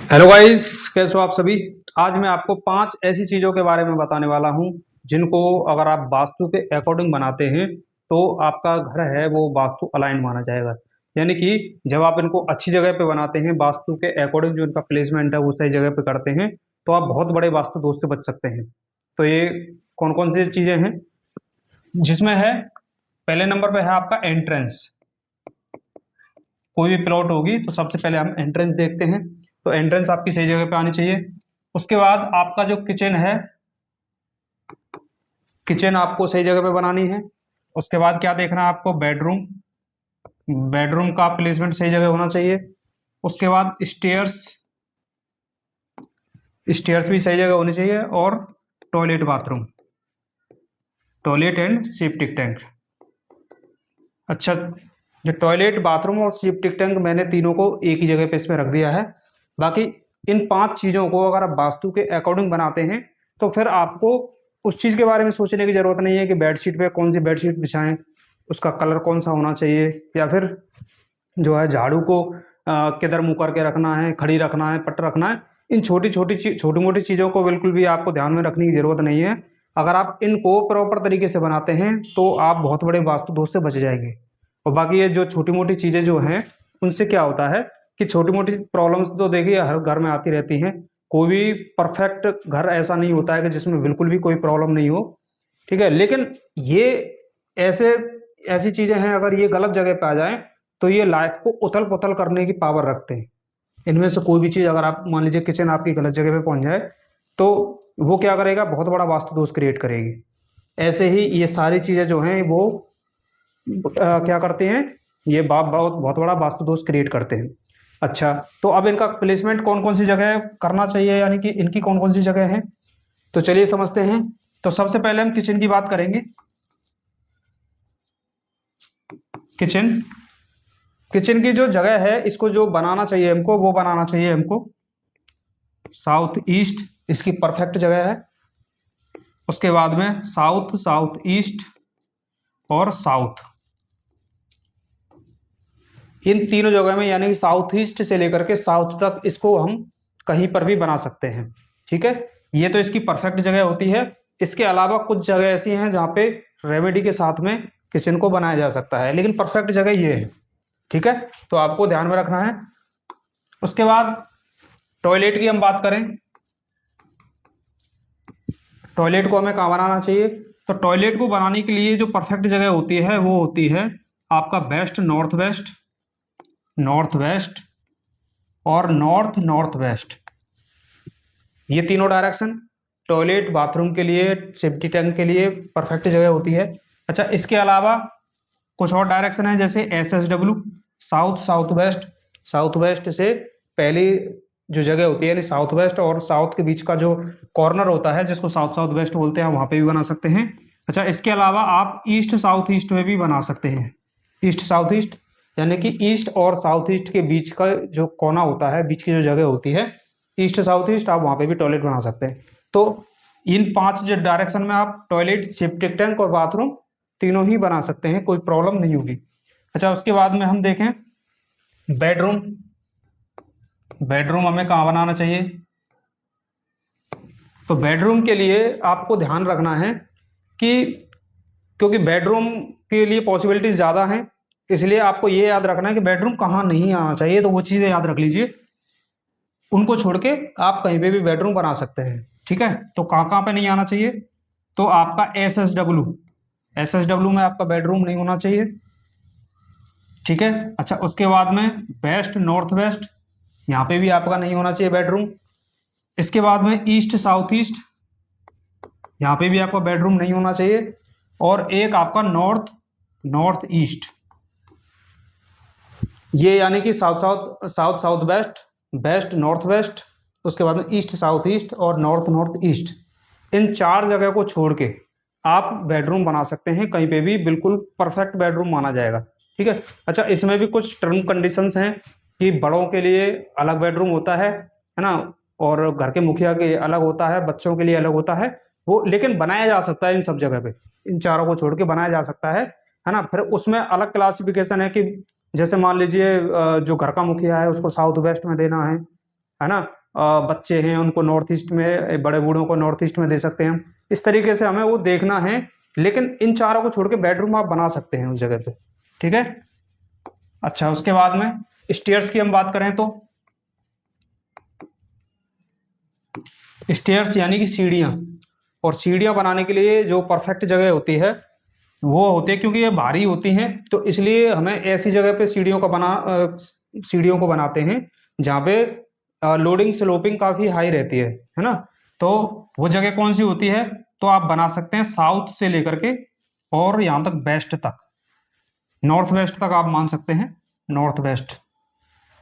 Hello guys, कैसे हो आप सभी। आज मैं आपको 5 ऐसी चीज़ों के बारे में बताने वाला हूं जिनको अगर आप वास्तु के अकॉर्डिंग बनाते हैं तो आपका घर है वो वास्तु अलाइन माना जाएगा। यानी कि जब आप इनको अच्छी जगह पे बनाते हैं, वास्तु के अकॉर्डिंग जो इनका प्लेसमेंट है वो सही जगह पे करते हैं, तो आप बहुत बड़े वास्तु दोष से बच सकते हैं। तो ये कौन कौन सी चीज़ें हैं जिसमें है। पहले नंबर पे है आपका एंट्रेंस। कोई भी प्लॉट होगी तो सबसे पहले हम एंट्रेंस देखते हैं। तो एंट्रेंस आपकी सही जगह पे आनी चाहिए। उसके बाद आपका जो किचन है, किचन आपको सही जगह पे बनानी है। उसके बाद क्या देखना है आपको, बेडरूम। बेडरूम का प्लेसमेंट सही जगह होना चाहिए। उसके बाद स्टेयर्स, स्टेयर्स भी सही जगह होनी चाहिए। और toilet bathroom, toilet and septic tank. अच्छा, जो टॉयलेट बाथरूम और सेप्टिक टैंक मैंने तीनों को एक ही जगह पे इसमें रख दिया है। बाकी इन 5 चीज़ों को अगर आप वास्तु के अकॉर्डिंग बनाते हैं तो फिर आपको उस चीज़ के बारे में सोचने की ज़रूरत नहीं है कि बेडशीट पे कौन सी बेडशीट बिछाएं, उसका कलर कौन सा होना चाहिए, या फिर जो है झाड़ू को किधर मुँह करके रखना है, खड़ी रखना है, पट रखना है। इन छोटी मोटी चीज़ों को बिल्कुल भी आपको ध्यान में रखने की ज़रूरत नहीं है। अगर आप इनको प्रॉपर तरीके से बनाते हैं तो आप बहुत बड़े वास्तु दोष से बच जाएंगे। और बाकी ये जो छोटी मोटी चीज़ें जो हैं उनसे क्या होता है कि छोटी मोटी प्रॉब्लम्स तो देखिए हर घर में आती रहती हैं। कोई भी परफेक्ट घर ऐसा नहीं होता है कि जिसमें बिल्कुल भी कोई प्रॉब्लम नहीं हो। ठीक है, लेकिन ये ऐसे ऐसी चीज़ें हैं, अगर ये गलत जगह पे आ जाएं तो ये लाइफ को उथल पुथल करने की पावर रखते हैं। इनमें से कोई भी चीज़ अगर आप मान लीजिए किचन आपकी गलत जगह पे पहुंच जाए तो वो क्या करेगा, बहुत बड़ा वास्तु दोष क्रिएट करेगी। ऐसे ही ये सारी चीज़ें जो हैं वो क्या करते हैं, ये बहुत बहुत बड़ा वास्तु दोष क्रिएट करते हैं। अच्छा, तो अब इनका प्लेसमेंट कौन कौन सी जगह करना चाहिए, यानी कि इनकी कौन कौन सी जगह है, तो चलिए समझते हैं। तो सबसे पहले हम किचन की बात करेंगे। किचन, किचन की जो जगह है इसको जो बनाना चाहिए हमको, वो बनाना चाहिए हमको साउथ ईस्ट। इसकी परफेक्ट जगह है। उसके बाद में साउथ, साउथ ईस्ट और साउथ, इन तीनों जगह में, यानी कि साउथ ईस्ट से लेकर के साउथ तक इसको हम कहीं पर भी बना सकते हैं। ठीक है, ये तो इसकी परफेक्ट जगह होती है। इसके अलावा कुछ जगह ऐसी हैं जहाँ पे रेमेडी के साथ में किचन को बनाया जा सकता है, लेकिन परफेक्ट जगह ये है। ठीक है, तो आपको ध्यान में रखना है। उसके बाद टॉयलेट की हम बात करें, टॉयलेट को हमें कहाँ बनाना चाहिए। तो टॉयलेट को बनाने के लिए जो परफेक्ट जगह होती है वो होती है आपका west, north west, north west और नॉर्थ नॉर्थ वेस्ट। ये तीनों डायरेक्शन टॉयलेट बाथरूम के लिए, सेफ्टी टैंक के लिए परफेक्ट जगह होती है। अच्छा, इसके अलावा कुछ और डायरेक्शन है, जैसे SSW, south south west. South west से पहली जो जगह होती है, यानी साउथ वेस्ट और साउथ के बीच का जो कॉर्नर होता है जिसको साउथ साउथ वेस्ट बोलते हैं, वहां पे भी बना सकते हैं। अच्छा, इसके अलावा आप ईस्ट साउथ ईस्ट में भी बना सकते हैं। ईस्ट साउथ ईस्ट यानी कि ईस्ट और साउथ ईस्ट के बीच का जो कोना होता है, बीच की जो जगह होती है, ईस्ट साउथ ईस्ट, आप वहां पे भी टॉयलेट बना सकते हैं। तो इन 5 जो डायरेक्शन में आप टॉयलेट, सेप्टिक टैंक और बाथरूम तीनों ही बना सकते हैं, कोई प्रॉब्लम नहीं होगी। अच्छा, उसके बाद में हम देखें बेडरूम। बेडरूम हमें कहाँ बनाना चाहिए। तो बेडरूम के लिए आपको ध्यान रखना है कि क्योंकि बेडरूम के लिए पॉसिबिलिटीज ज़्यादा हैं, इसलिए आपको ये याद रखना है कि बेडरूम कहाँ नहीं आना चाहिए। तो वो चीज़ें याद रख लीजिए, उनको छोड़ के आप कहीं पे भी बेडरूम बना सकते हैं। ठीक है, तो कहाँ कहाँ पे नहीं आना चाहिए, तो आपका SSW, SSW में आपका बेडरूम नहीं होना चाहिए। ठीक है, अच्छा, उसके बाद में वेस्ट, नॉर्थ वेस्ट, यहाँ पे भी आपका नहीं होना चाहिए बेडरूम। इसके बाद में ईस्ट साउथ ईस्ट, यहाँ पे भी आपका बेडरूम नहीं होना चाहिए। और एक आपका नॉर्थ नॉर्थ ईस्ट, ये यानी कि south south, south south west, waste north waste, उसके बाद में ईस्ट साउथ ईस्ट और नॉर्थ नॉर्थ ईस्ट। इन 4 जगह को छोड़ के आप बेडरूम बना सकते हैं कहीं पे भी, बिल्कुल परफेक्ट बेडरूम माना जाएगा। ठीक है, अच्छा, इसमें भी कुछ टर्म कंडीशंस हैं कि बड़ों के लिए अलग बेडरूम होता है ना, और घर के मुखिया के अलग होता है, बच्चों के लिए अलग होता है वो, लेकिन बनाया जा सकता है इन सब जगह पे। इन चारों को छोड़ के बनाया जा सकता है ना। फिर उसमें अलग क्लासिफिकेशन है कि जैसे मान लीजिए जो घर का मुखिया है उसको साउथ वेस्ट में देना है ना, बच्चे हैं उनको नॉर्थ ईस्ट में, बड़े बूढ़ों को नॉर्थ ईस्ट में दे सकते हैं। इस तरीके से हमें वो देखना है, लेकिन इन चारों को छोड़ के बेडरूम आप बना सकते हैं उस जगह पे। ठीक है। अच्छा, उसके बाद में स्टेयर्स की हम बात करें तो स्टेयर्स यानी कि सीढ़ियाँ, और सीढ़ियाँ बनाने के लिए जो परफेक्ट जगह होती है वो होती है, क्योंकि ये भारी होती हैं तो इसलिए हमें ऐसी जगह पे सीढ़ियों को बनाते हैं जहाँ पे लोडिंग स्लोपिंग काफ़ी हाई रहती है ना। तो वो जगह कौन सी होती है, तो आप बना सकते हैं साउथ से लेकर के और यहाँ तक वेस्ट तक, नॉर्थ वेस्ट तक आप मान सकते हैं, नॉर्थ वेस्ट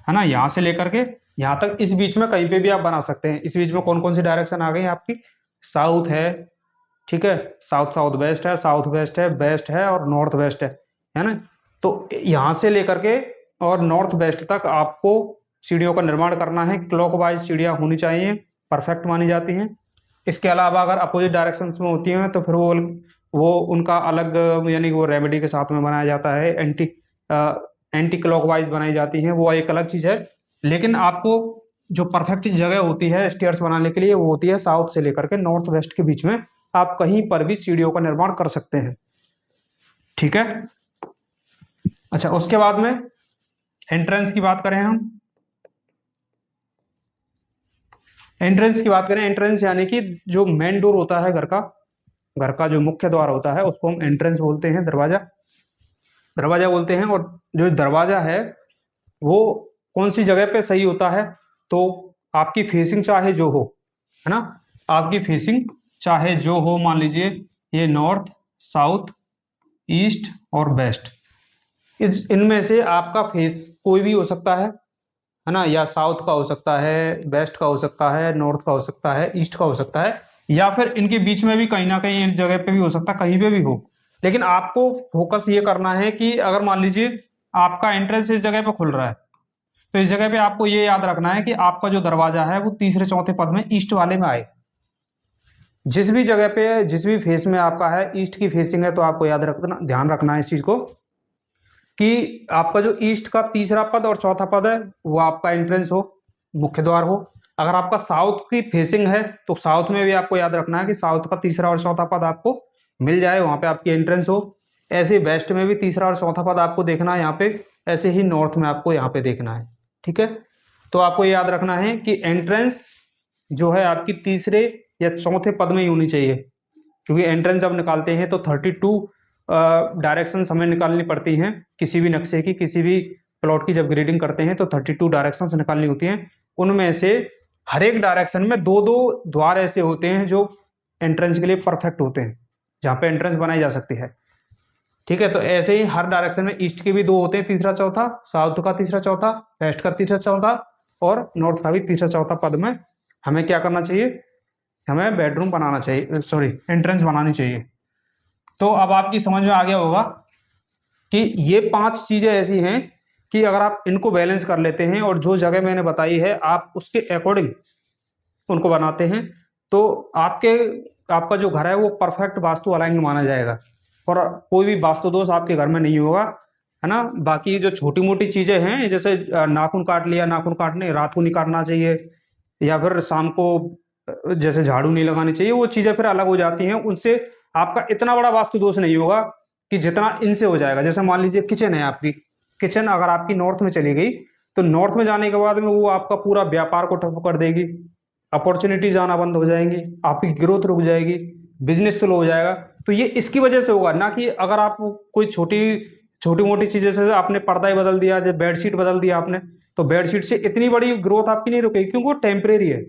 है ना, यहाँ से लेकर के यहाँ तक, इस बीच में कहीं पे भी आप बना सकते हैं। इस बीच में कौन कौन सी डायरेक्शन आ गई आपकी, साउथ है, ठीक है, साउथ साउथ वेस्ट है, साउथ वेस्ट है, वेस्ट है और नॉर्थ वेस्ट है ना। तो यहाँ से लेकर के और नॉर्थ वेस्ट तक आपको सीढ़ियों का निर्माण करना है। क्लॉकवाइज सीढ़ियाँ होनी चाहिए, परफेक्ट मानी जाती हैं। इसके अलावा अगर अपोजिट डायरेक्शंस में होती हैं तो फिर वो उनका अलग, यानी कि वो रेमेडी के साथ में बनाया जाता है, एंटी क्लॉकवाइज बनाई जाती हैं, वो एक अलग चीज़ है। लेकिन आपको जो परफेक्ट जगह होती है स्टेयर्स बनाने के लिए वो होती है साउथ से लेकर के नॉर्थ वेस्ट के बीच में, आप कहीं पर भी सीढ़ियों का निर्माण कर सकते हैं। ठीक है। अच्छा, उसके बाद में एंट्रेंस की बात करें हम, एंट्रेंस की बात करें, एंट्रेंस यानी कि जो मेन डोर होता है घर का जो मुख्य द्वार होता है उसको हम एंट्रेंस बोलते हैं, दरवाजा दरवाजा बोलते हैं। और जो दरवाजा है वो कौन सी जगह पे सही होता है, तो आपकी फेसिंग चाहे जो हो, है ना, आपकी फेसिंग चाहे जो हो, मान लीजिए ये नॉर्थ, साउथ, ईस्ट और वेस्ट, इनमें से आपका फेस कोई भी हो सकता है ना, या साउथ का हो सकता है, वेस्ट का हो सकता है, नॉर्थ का हो सकता है, ईस्ट का हो सकता है, या फिर इनके बीच में भी कहीं ना कहीं एक जगह पे भी हो सकता है, कहीं पे भी हो। लेकिन आपको फोकस ये करना है कि अगर मान लीजिए आपका एंट्रेंस इस जगह पे खुल रहा है, तो इस जगह पे आपको ये याद रखना है कि आपका जो दरवाजा है वो तीसरे चौथे पद में ईस्ट वाले में आए। जिस भी जगह पे, जिस भी फेस में आपका है ईस्ट की फेसिंग है, तो आपको याद रखना, ध्यान रखना है इस चीज को कि आपका जो ईस्ट का तीसरा पद और चौथा पद है वो आपका एंट्रेंस हो, मुख्य द्वार हो। अगर आपका साउथ की फेसिंग है तो साउथ में भी आपको याद रखना है कि साउथ का तीसरा और चौथा पद आपको मिल जाए, वहां पे आपकी एंट्रेंस हो। ऐसे वेस्ट में भी तीसरा और चौथा पद आपको देखना है यहाँ पे, ऐसे ही नॉर्थ में आपको यहाँ पे देखना है। ठीक है। तो आपको याद रखना है कि एंट्रेंस जो है आपकी तीसरे या चौथे पद में ही होनी चाहिए, क्योंकि एंट्रेंस जब निकालते हैं तो 32 डायरेक्शन हमें निकालनी पड़ती हैं किसी भी नक्शे की, किसी भी प्लॉट की जब ग्रेडिंग करते हैं तो 32 डायरेक्शन निकालनी होती हैं। उनमें से हर एक डायरेक्शन में दो दो द्वार ऐसे होते हैं जो एंट्रेंस के लिए परफेक्ट होते हैं, जहाँ पे एंट्रेंस बनाई जा सकती है। ठीक है। तो ऐसे ही हर डायरेक्शन में ईस्ट के भी दो होते हैं, तीसरा चौथा, साउथ का तीसरा चौथा, वेस्ट का तीसरा चौथा और नॉर्थ का भी तीसरा चौथा पद में हमें क्या करना चाहिए, हमें बेडरूम बनाना चाहिए, सॉरी एंट्रेंस बनानी चाहिए। तो अब आपकी समझ में आ गया होगा कि ये 5 चीजें ऐसी हैं कि अगर आप इनको बैलेंस कर लेते हैं और जो जगह मैंने बताई है आप उसके अकॉर्डिंग उनको बनाते हैं, तो आपका जो घर है वो परफेक्ट वास्तु अलाइन माना जाएगा और कोई भी वास्तु दोष आपके घर में नहीं होगा, है ना। बाकी जो छोटी मोटी चीजें हैं, जैसे नाखून काट लिया, नाखून काटने रात को नहीं काटना चाहिए, या फिर शाम को जैसे झाड़ू नहीं लगानी चाहिए, वो चीजें फिर अलग हो जाती हैं। उनसे आपका इतना बड़ा वास्तु दोष नहीं होगा कि जितना इनसे हो जाएगा। जैसे मान लीजिए किचन है आपकी, किचन अगर आपकी नॉर्थ में चली गई तो नॉर्थ में जाने के बाद में वो आपका पूरा व्यापार को ठप कर देगी, अपॉर्चुनिटीज आना बंद हो जाएंगी, आपकी ग्रोथ रुक जाएगी, बिजनेस स्लो हो जाएगा। तो ये इसकी वजह से होगा ना, कि अगर आप कोई छोटी छोटी मोटी चीजें, जैसे आपने पर्दा ही बदल दिया, जैसे बेडशीट बदल दिया आपने, तो बेडशीट से इतनी बड़ी ग्रोथ आपकी नहीं रुकेगी, क्योंकि वो टेम्परेरी है।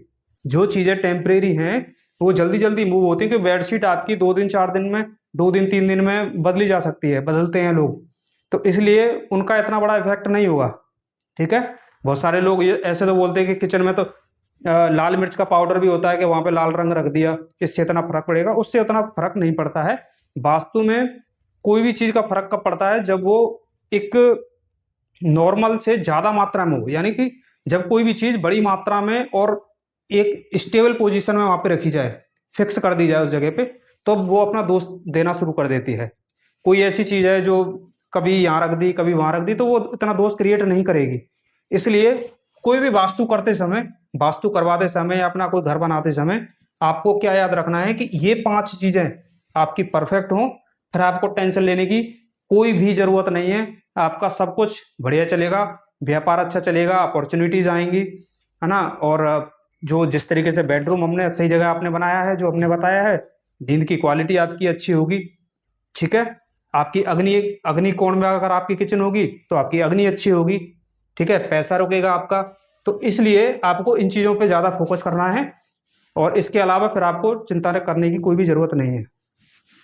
जो चीजें टेम्परेरी हैं वो जल्दी जल्दी मूव होती है, कि बेडशीट आपकी 2 दिन 4 दिन में, 2 दिन 3 दिन में बदली जा सकती है, बदलते हैं लोग, तो इसलिए उनका इतना बड़ा इफेक्ट नहीं होगा। ठीक है। बहुत सारे लोग ये ऐसे तो बोलते हैं कि किचन में तो लाल मिर्च का पाउडर भी होता है, कि वहां पे लाल रंग रख दिया इससे इतना फर्क पड़ेगा, उससे उतना फर्क नहीं पड़ता है। वास्तु में कोई भी चीज का फर्क कब पड़ता है, जब वो एक नॉर्मल से ज्यादा मात्रा में हो, यानी कि जब कोई भी चीज बड़ी मात्रा में और एक स्टेबल पोजीशन में वहां पे रखी जाए, फिक्स कर दी जाए उस जगह पे, तो वो अपना दोष देना शुरू कर देती है। कोई ऐसी चीज है जो कभी यहाँ रख दी कभी वहां रख दी, तो वो इतना दोष क्रिएट नहीं करेगी। इसलिए कोई भी वास्तु करते समय वास्तु करवाते समय, अपना कोई घर बनाते समय आपको क्या याद रखना है कि ये 5 चीजें आपकी परफेक्ट हो, फिर आपको टेंशन लेने की कोई भी जरूरत नहीं है। आपका सब कुछ बढ़िया चलेगा, व्यापार अच्छा चलेगा, अपॉर्चुनिटीज आएंगी, है ना। और जो जिस तरीके से बेडरूम हमने सही जगह आपने बनाया है, जो हमने बताया है, नींद की क्वालिटी आपकी अच्छी होगी। ठीक है। आपकी अग्नि अग्नि कोण में अगर आपकी किचन होगी तो आपकी अग्नि अच्छी होगी। ठीक है, पैसा रुकेगा आपका। तो इसलिए आपको इन चीजों पे ज्यादा फोकस करना है, और इसके अलावा फिर आपको चिंता करने की कोई भी जरूरत नहीं है।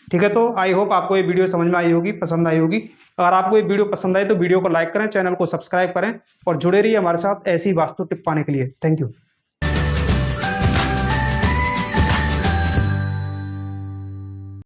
ठीक है, तो आई होप आपको ये वीडियो समझ में आई होगी, पसंद आई होगी। अगर आपको ये वीडियो पसंद आई तो वीडियो को लाइक करें, चैनल को सब्सक्राइब करें और जुड़े रहिए हमारे साथ ऐसी वास्तु टिप पाने के लिए। Thank you.